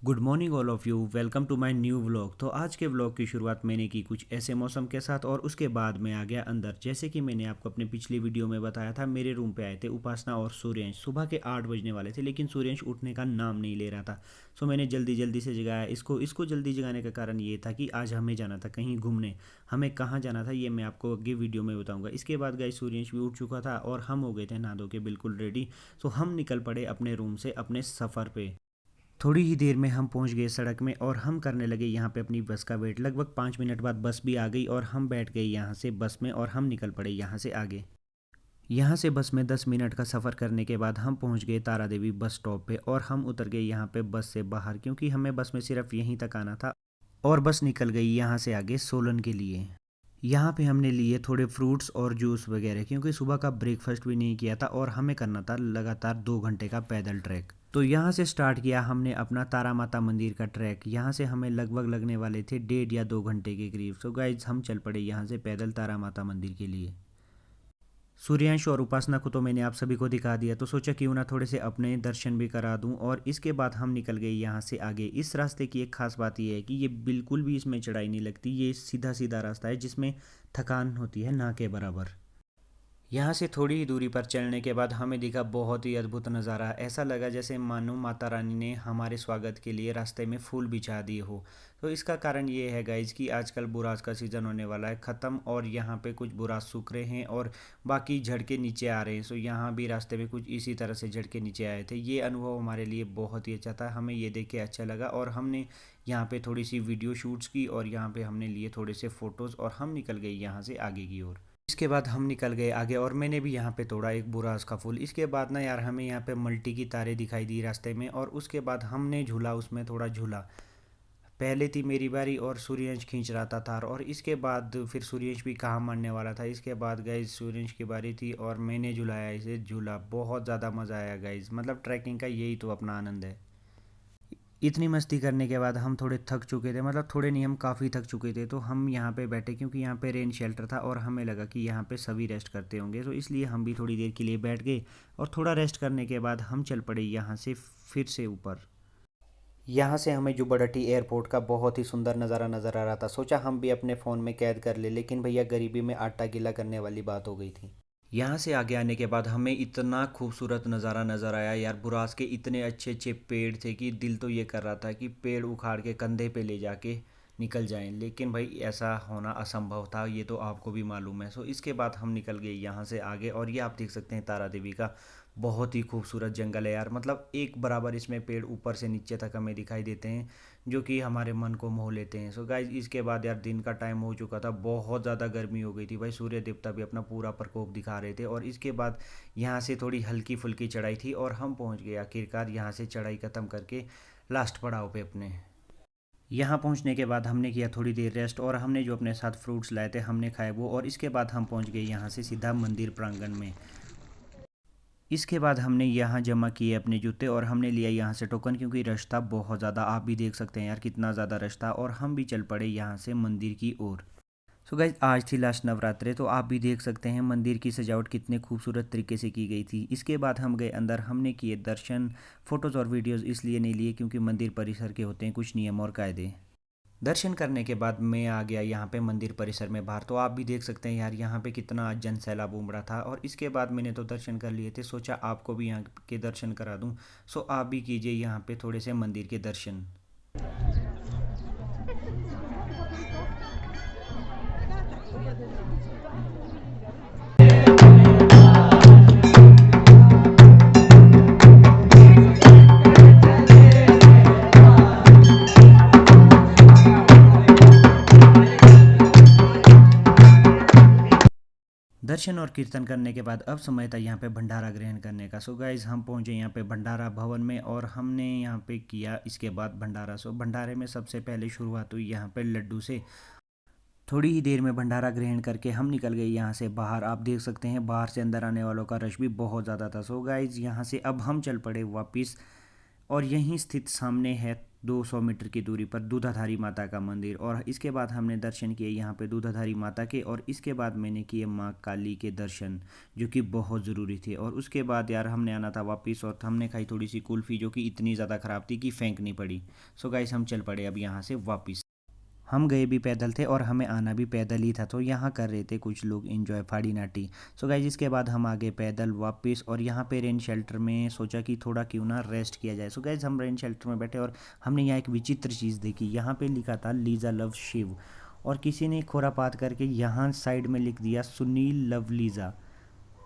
Good morning all of you, welcome to my new vlog. तो आज के vlog की शुरुआत मैंने की कुछ ऐसे मौसम के साथ और उसके बाद मैं आ गया अंदर। जैसे कि मैंने आपको अपने पिछली वीडियो में बताया था, मेरे रूम पे आए थे उपासना और सूर्यंश। सुबह के 8 बजने वाले थे लेकिन सूर्यंश उठने का नाम नहीं ले रहा था। सो मैंने जल्दी जल्दी से जगाया इसको। जल्दी जगाने का कारण ये था कि आज हमें जाना था कहीं घूमने। हमें कहाँ जाना था ये मैं आपको आगे वीडियो में बताऊँगा। इसके बाद गाइस सूर्यंश भी उठ चुका था और हम हो गए थे नहा धो के बिल्कुल रेडी। सो हम निकल पड़े अपने रूम से अपने सफ़र पे। थोड़ी ही देर में हम पहुंच गए सड़क में और हम करने लगे यहाँ पे अपनी बस का वेट। लगभग 5 मिनट बाद बस भी आ गई और हम बैठ गए यहाँ से बस में और हम निकल पड़े यहाँ से आगे। यहाँ से बस में 10 मिनट का सफ़र करने के बाद हम पहुँच गए तारा देवी बस स्टॉप पे और हम उतर गए यहाँ पे बस से बाहर, क्योंकि हमें बस में सिर्फ यहीं तक आना था और बस निकल गई यहाँ से आगे सोलन के लिए। यहाँ पे हमने लिए थोड़े फ्रूट्स और जूस वगैरह, क्योंकि सुबह का ब्रेकफास्ट भी नहीं किया था और हमें करना था लगातार 2 घंटे का पैदल ट्रैक। तो यहाँ से स्टार्ट किया हमने अपना तारा माता मंदिर का ट्रैक। यहाँ से हमें लगभग लगने वाले थे 1.5 या 2 घंटे के करीब। तो गाइज हम चल पड़े यहाँ से पैदल तारा माता मंदिर के लिए। सूर्यांश और उपासना को तो मैंने आप सभी को दिखा दिया, तो सोचा क्यों ना थोड़े से अपने दर्शन भी करा दूं। और इसके बाद हम निकल गए यहाँ से आगे। इस रास्ते की एक खास बात यह है कि ये बिल्कुल भी इसमें चढ़ाई नहीं लगती। ये सीधा सीधा रास्ता है जिसमें थकान होती है ना के बराबर। यहाँ से थोड़ी ही दूरी पर चलने के बाद हमें दिखा बहुत ही अद्भुत नज़ारा। ऐसा लगा जैसे मानो माता रानी ने हमारे स्वागत के लिए रास्ते में फूल बिछा दिए हो। तो इसका कारण ये है गाइज कि आजकल बुरास का सीज़न होने वाला है ख़त्म और यहाँ पे कुछ बुरास सूख रहे हैं और बाकी झड़ के नीचे आ रहे हैं। सो यहाँ भी रास्ते में कुछ इसी तरह से झड़ के नीचे आए थे। ये अनुभव हमारे लिए बहुत ही अच्छा था, हमें ये देख के अच्छा लगा और हमने यहाँ पे थोड़ी सी वीडियो शूट्स की और यहाँ पे हमने लिए थोड़े से फ़ोटोज़ और हम निकल गए यहाँ से आगे की ओर। इसके बाद हम निकल गए आगे और मैंने भी यहाँ पे तोड़ा एक बुरास का फूल। इसके बाद ना यार हमें यहाँ पे मल्टी की तारें दिखाई दी रास्ते में और उसके बाद हमने झूला उसमें थोड़ा झूला। पहले थी मेरी बारी और सूर्यवंश खींच रहा था तार, और इसके बाद फिर सूर्यवंश भी कहाँ मारने वाला था। इसके बाद गाइज सूर्यवंश की बारी थी और मैंने झुलाया इसे झूला। बहुत ज़्यादा मज़ा आया गाइज, मतलब ट्रैकिंग का यही तो अपना आनंद है। इतनी मस्ती करने के बाद हम थोड़े थक चुके थे, मतलब थोड़े नहीं हम काफ़ी थक चुके थे। तो हम यहाँ पे बैठे क्योंकि यहाँ पे रेन शेल्टर था और हमें लगा कि यहाँ पे सभी रेस्ट करते होंगे, तो इसलिए हम भी थोड़ी देर के लिए बैठ गए। और थोड़ा रेस्ट करने के बाद हम चल पड़े यहाँ से फिर से ऊपर। यहाँ से हमें जुब्बड़हट्टी एयरपोर्ट का बहुत ही सुंदर नज़ारा नज़र आ रहा था। सोचा हम भी अपने फ़ोन में कैद कर ले, लेकिन भैया गरीबी में आटा गीला करने वाली बात हो गई थी। यहाँ से आगे आने के बाद हमें इतना खूबसूरत नज़ारा नज़र आया यार। बुरास के इतने अच्छे अच्छे पेड़ थे कि दिल तो ये कर रहा था कि पेड़ उखाड़ के कंधे पे ले जाके निकल जाएं, लेकिन भाई ऐसा होना असंभव था, ये तो आपको भी मालूम है। सो इसके बाद हम निकल गए यहाँ से आगे और ये आप देख सकते हैं तारा देवी का बहुत ही खूबसूरत जंगल है यार। मतलब एक बराबर इसमें पेड़ ऊपर से नीचे तक हमें दिखाई देते हैं जो कि हमारे मन को मोह लेते हैं। सो गाइज इसके बाद यार दिन का टाइम हो चुका था, बहुत ज़्यादा गर्मी हो गई थी भाई। सूर्य देवता भी अपना पूरा प्रकोप दिखा रहे थे और इसके बाद यहाँ से थोड़ी हल्की फुल्की चढ़ाई थी और हम पहुँच गए आखिरकार यहाँ से चढ़ाई ख़त्म करके लास्ट पड़ाव पे अपने। यहाँ पहुँचने के बाद हमने किया थोड़ी देर रेस्ट और हमने जो अपने साथ फ्रूट्स लाए थे हमने खाए वो, और इसके बाद हम पहुँच गए यहाँ से सीधा मंदिर प्रांगण में। इसके बाद हमने यहाँ जमा किए अपने जूते और हमने लिया यहाँ से टोकन, क्योंकि रश था बहुत ज़्यादा। आप भी देख सकते हैं यार कितना ज़्यादा रश था और हम भी चल पड़े यहाँ से मंदिर की ओर। सो गाइज आज थी लास्ट नवरात्रे, तो आप भी देख सकते हैं मंदिर की सजावट कितने खूबसूरत तरीके से की गई थी। इसके बाद हम गए अंदर, हमने किए दर्शन। फ़ोटोज़ और वीडियोज़ इसलिए नहीं लिए क्योंकि मंदिर परिसर के होते हैं कुछ नियम और कायदे। दर्शन करने के बाद मैं आ गया यहाँ पे मंदिर परिसर में बाहर। तो आप भी देख सकते हैं यार यहाँ पे कितना जन सैलाब उमड़ा था और इसके बाद मैंने तो दर्शन कर लिए थे। सोचा आपको भी यहाँ के दर्शन करा दूँ। सो आप भी कीजिए यहाँ पे थोड़े से मंदिर के दर्शन। दर्शन और कीर्तन करने के बाद अब समय था यहाँ पे भंडारा ग्रहण करने का। सो गाइज हम पहुँचे यहाँ पे भंडारा भवन में और हमने यहाँ पे किया इसके बाद भंडारा। सो भंडारे में सबसे पहले शुरुआत हुई यहाँ पे लड्डू से। थोड़ी ही देर में भंडारा ग्रहण करके हम निकल गए यहाँ से बाहर। आप देख सकते हैं बाहर से अंदर आने वालों का रश भी बहुत ज़्यादा था। सो गाइज यहाँ से अब हम चल पड़े वापस और यहीं स्थित सामने है 200 मीटर की दूरी पर दूधाधारी माता का मंदिर, और इसके बाद हमने दर्शन किए यहाँ पे दूधाधारी माता के, और इसके बाद मैंने किए माँ काली के दर्शन, जो कि बहुत ज़रूरी थे। और उसके बाद यार हमने आना था वापस, और हमने खाई थोड़ी सी कुल्फ़ी जो कि इतनी ज़्यादा ख़राब थी कि फेंकनी पड़ी। सो गाइस हम चल पड़े अब यहाँ से वापस। हम गए भी पैदल थे और हमें आना भी पैदल ही था, तो यहाँ कर रहे थे कुछ लोग एंजॉय फाड़ी नाटी। सो गाइज इसके बाद हम आ गए पैदल वापस, और यहाँ पे रेन शेल्टर में सोचा कि थोड़ा क्यों ना रेस्ट किया जाए। सो गाइज हम रेन शेल्टर में बैठे और हमने यहाँ एक विचित्र चीज़ देखी। यहाँ पे लिखा था लीज़ा लव शिव, और किसी ने खुरापात करके यहाँ साइड में लिख दिया सुनील लव लीज़ा।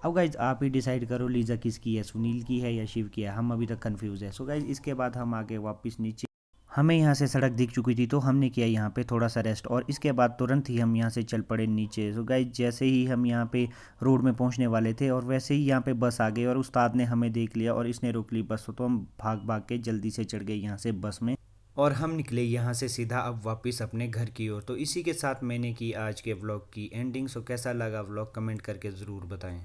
अब गाइज आप ही डिसाइड करो लीज़ा किसकी है, सुनील की है या शिव की है, हम अभी तक कन्फ्यूज़ है। सो गाइज इसके बाद हम आ गए वापस नीचे। हमें यहाँ से सड़क दिख चुकी थी, तो हमने किया यहाँ पे थोड़ा सा रेस्ट, और इसके बाद तुरंत ही हम यहाँ से चल पड़े नीचे। सो गाइस जैसे ही हम यहाँ पे रोड में पहुँचने वाले थे, और वैसे ही यहाँ पे बस आ गई, और उस्ताद ने हमें देख लिया और इसने रोक ली बस, तो हम भाग भाग के जल्दी से चढ़ गए यहाँ से बस में, और हम निकले यहाँ से सीधा अब वापस अपने घर की ओर। तो इसी के साथ मैंने की आज के व्लॉग की एंडिंग। सो कैसा लगा व्लॉग कमेंट करके ज़रूर बताएँ।